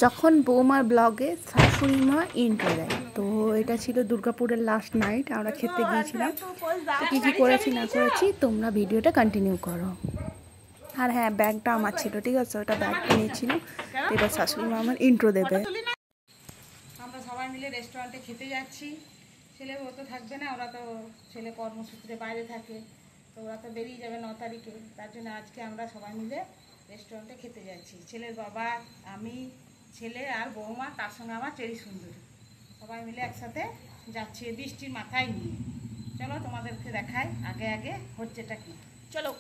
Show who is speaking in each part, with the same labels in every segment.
Speaker 1: যখন বৌমার ব্লগে শাশুড়ি মা ইন্ট্রো দেয়। তো এটা ছিল দুর্গাপুরের লাস্ট নাইট, আমরা খেতে গিয়েছিলাম। তো কী কী করেছি না করেছি তোমরা ভিডিওটা কন্টিনিউ করো। আর হ্যাঁ, ব্যাগটা আমার ছিল, ঠিক আছে, ওটা ব্যাগটা নিয়েছিলাম। এবার শাশুড়ি মা আমার ইন্ট্রো দেবে।
Speaker 2: আমরা সবাই মিলে রেস্টুরেন্টে খেতে যাচ্ছি। ছেলে ও তো থাকবে না, ওরা তো ছেলে কর্মসূত্রে বাইরে থাকে, তো ওরা তো বেরিয়ে যাবে 9 তারিখে। তার জন্য আজকে আমরা সবাই মিলে রেস্টুরেন্টে খেতে যাচ্ছি। ছেলের বাবা, আমি, ছেলে আর বৌমা, তার সঙ্গে আমার চেরি সুন্দরী, সবাই মিলে একসাথে যাচ্ছি বৃষ্টির মাথায় নিয়ে। চলো তোমাদেরকে দেখাই আগে আগে হচ্ছেটা কি। চলো।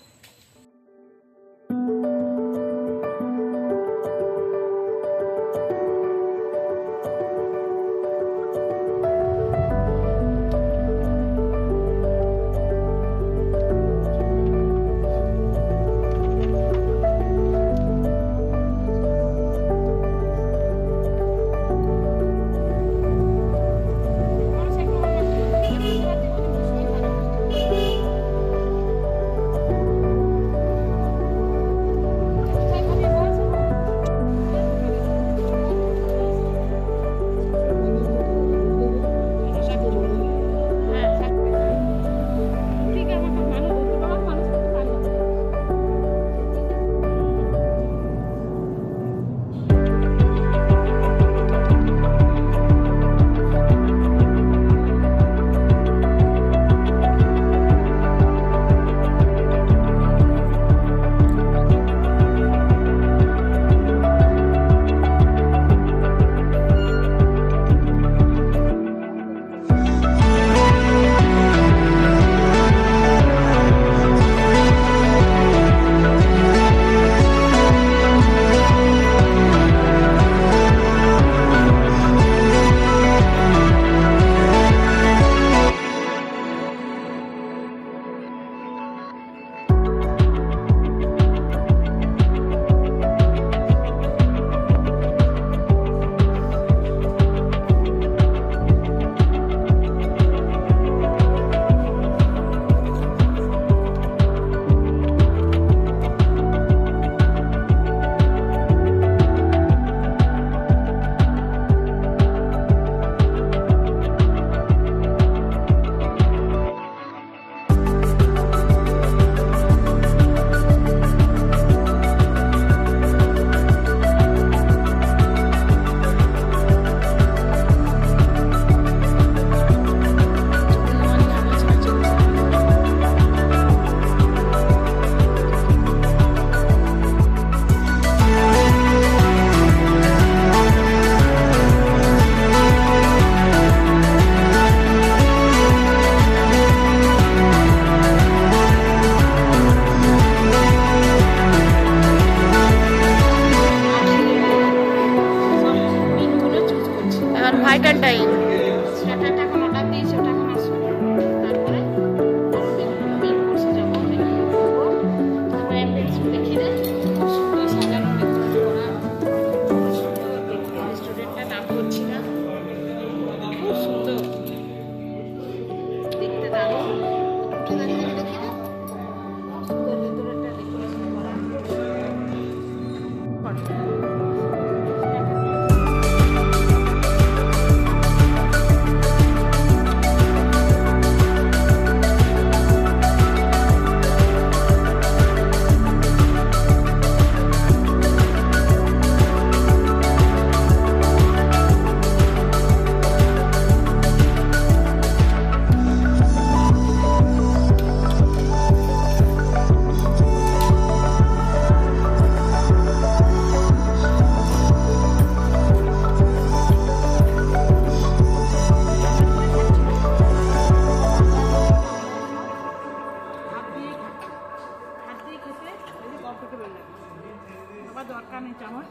Speaker 2: দরকার নেই চামচ,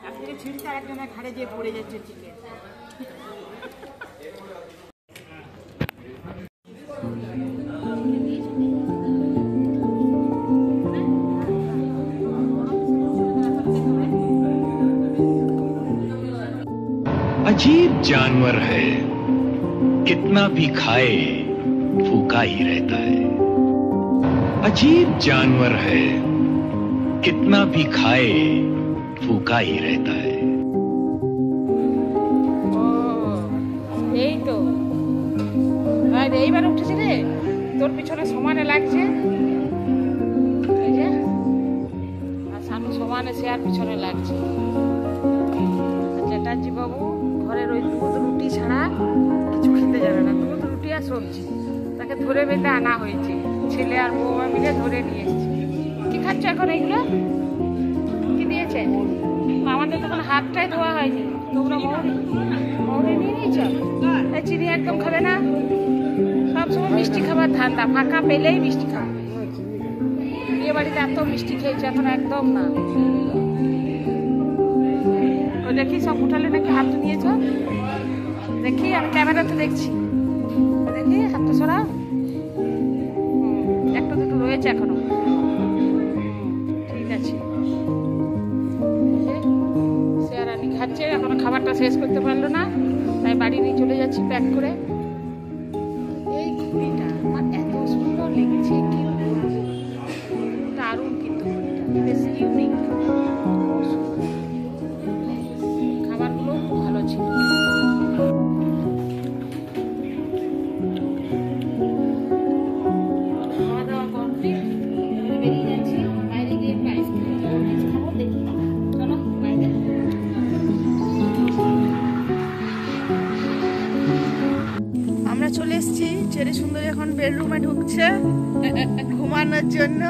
Speaker 2: তার থেকে ছিঁড়তে একজনের ঘাড়ে দিয়ে পড়ে যাচ্ছে চিকেন।
Speaker 3: अजीब जानवर है, कितना भी खाए फूका ही रहता है। अजीब जानवर है, कितना भी खाए फूका ही रहता है।
Speaker 2: রে, এইবার উঠেছে রে, তোর পিছনে সমানে লাগছে এই যে, আর সামনে সমানে সে আর পিছনে লাগছে। চ্যাটার্জি বাবু ঘরের ওই দুধ রুটি ছাড়া কিছু খেতে যাবে না, দুধ রুটি আর সবজি। তাকে ধরে বেঁধে আনা হয়েছে, ছেলে আর বৌমা মিলে ধরে নিয়ে এসেছে। কি খাচ্ছ এখন এগুলো? কি দিয়েছে? আমাদের তো কোনো হাতটাই ধোয়া হয়নি, তোমরা মৌরি নিয়ে নিয়েছ? তাই চিনি একদম খাবে না, সবসময় মিষ্টি খাবার ধান্দা, ফাঁকা পেলেই মিষ্টি খাবে। বিয়ে বাড়িতে এত মিষ্টি খেয়েছে, এখন একদম না। ও দেখি সব উঠালে নাকি হাত নিয়েছ, দেখি আমি ক্যামেরাতে দেখছি, দেখি হাতটা সরা। একটা দুটো রয়েছে এখনো, ঠিক আছে। সে আর আমি খাচ্ছে, এখনো খাবারটা শেষ করতে পারলো না, তাই বাড়ি নিয়ে চলে যাচ্ছি প্যাক করে। এই ঘুড়িটা আমার এত সুন্দর লেগেছে, কি দারুণ, কিন্তু ঘুড়িটা বেশ ইউনিক, খাবারগুলো খুব ভালো ছিল। খাওয়া দাওয়া কমপ্লিট, বেরিয়ে যাচ্ছি। বাইরে গিয়ে একটু আইসক্রিম খাবো, দেখি চলো বাইরে।
Speaker 1: আমরা চলে এসেছি, চেরি সুন্দরী এখন বেডরুমে ঢুকছে ঘুমানোর জন্য।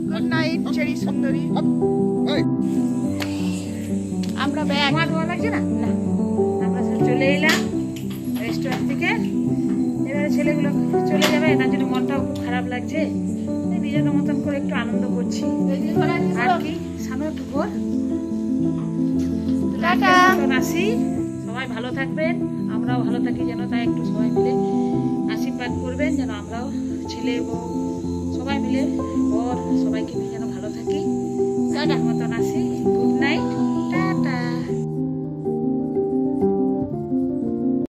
Speaker 1: গুড নাইট চেরি সুন্দরী।
Speaker 2: আমরা ব্যাগ ধোয়া লাগছে না, না আমরা সব চলে এলাম রেস্টুরেন্ট থেকে। এবারে ছেলেগুলো চলে যাবে, তার জন্য মনটাও খুব খারাপ লাগছে। নিজেদের মতন করে একটু আনন্দ করছি আর কি। সামনে একটু ঘোর, আসি। সবাই ভালো থাকবেন, আমরাও ভালো থাকি যেন, তাই একটু সবাই মিলে আশীর্বাদ করবেন যেন আমরাও, ছেলে বউ সবাই মিলে, ওর সবাইকে নিয়ে যেন ভালো থাকি। মতন আসি।